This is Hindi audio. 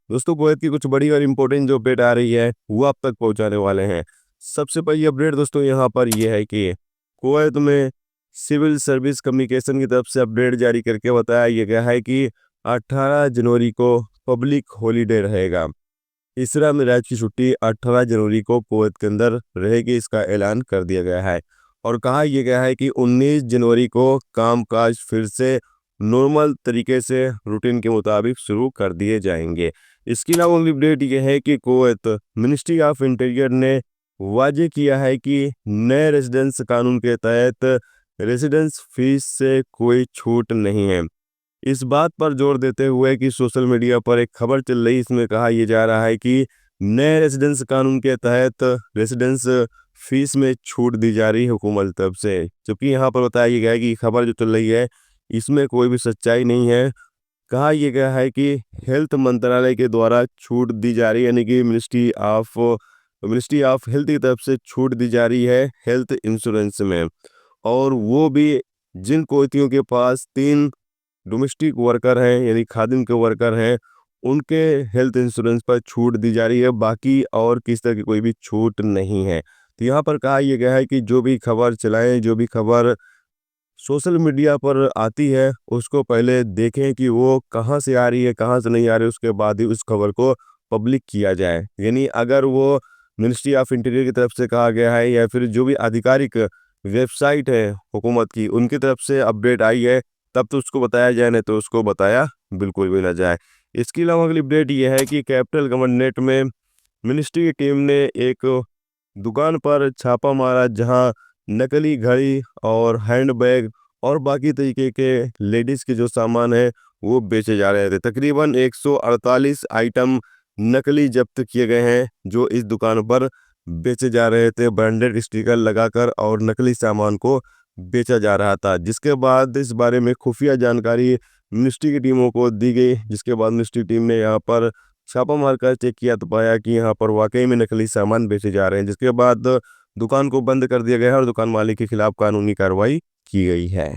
दोस्तों कुवैत की कुछ बड़ी और इम्पोर्टेंट जो अपडेट आ रही है वो आप तक पहुंचाने वाले हैं। सबसे पहली अपडेट दोस्तों यहाँ पर ये है कि कुवैत में सिविल सर्विस कम्युनिकेशन की तरफ से अपडेट जारी करके बताया ये गया है कि 18 जनवरी को पब्लिक हॉलीडे रहेगा। इसरा मिराज की छुट्टी 18 जनवरी को कुवैत के अंदर रहेगी, इसका ऐलान कर दिया गया है। और कहा यह गया है कि 19 जनवरी को कामकाज फिर से नॉर्मल तरीके से रूटीन के मुताबिक शुरू कर दिए जाएंगे। इसके अलावा अगली अपडेट यह है कि कुवैत मिनिस्ट्री ऑफ इंटीरियर ने वाजे किया है कि नए रेजिडेंस कानून के तहत रेजिडेंस फीस से कोई छूट नहीं है। इस बात पर जोर देते हुए कि सोशल मीडिया पर एक खबर चल रही, इसमें कहा यह जा रहा है कि नए रेजिडेंस कानून के तहत रेजिडेंस फीस में छूट दी जा रही है हुकूमत तरफ से। जबकि यहाँ पर बताया गया है कि खबर जो चल रही है इसमें कोई भी सच्चाई नहीं है। कहा यह गया है कि हेल्थ मंत्रालय के द्वारा छूट दी जा रही है, यानी कि मिनिस्ट्री ऑफ हेल्थ की तरफ से छूट दी जा रही है हेल्थ इंश्योरेंस में। और वो भी जिन कोतियों के पास 3 डोमेस्टिक वर्कर हैं यानी खादिम के वर्कर हैं उनके हेल्थ इंश्योरेंस पर छूट दी जा रही है, बाकी और किस तरह की कोई भी छूट नहीं है। तो यहाँ पर कहा यह गया है कि जो भी खबर चलाएं, जो भी खबर सोशल मीडिया पर आती है उसको पहले देखें कि वो कहाँ से आ रही है कहाँ से नहीं आ रही, उसके बाद ही उस खबर को पब्लिक किया जाए। यानी अगर वो मिनिस्ट्री ऑफ इंटीरियर की तरफ से कहा गया है या फिर जो भी आधिकारिक वेबसाइट है हुकूमत की उनकी तरफ से अपडेट आई है तब तो उसको बताया जाए, नहीं तो उसको बताया बिल्कुल भी ना जाए। इसके अलावा अगली अपडेट ये है कि कैपिटल गवर्नमेंट में मिनिस्ट्री की टीम ने एक दुकान पर छापा मारा जहां नकली घड़ी और हैंडबैग और बाकी तरीके के लेडीज़ के जो सामान है वो बेचे जा रहे थे। तकरीबन 148 आइटम नकली जब्त किए गए हैं जो इस दुकान पर बेचे जा रहे थे ब्रांडेड स्टिकर लगाकर, और नकली सामान को बेचा जा रहा था। जिसके बाद इस बारे में खुफिया जानकारी मिनिस्ट्री की टीमों को दी गई, जिसके बाद मिनिस्ट्री टीम ने यहाँ पर छापा मारकर चेक किया तो पाया कि यहाँ पर वाकई में नकली सामान बेचे जा रहे हैं। जिसके बाद दुकान को बंद कर दिया गया है और दुकान मालिक के खिलाफ कानूनी कार्रवाई की गई है।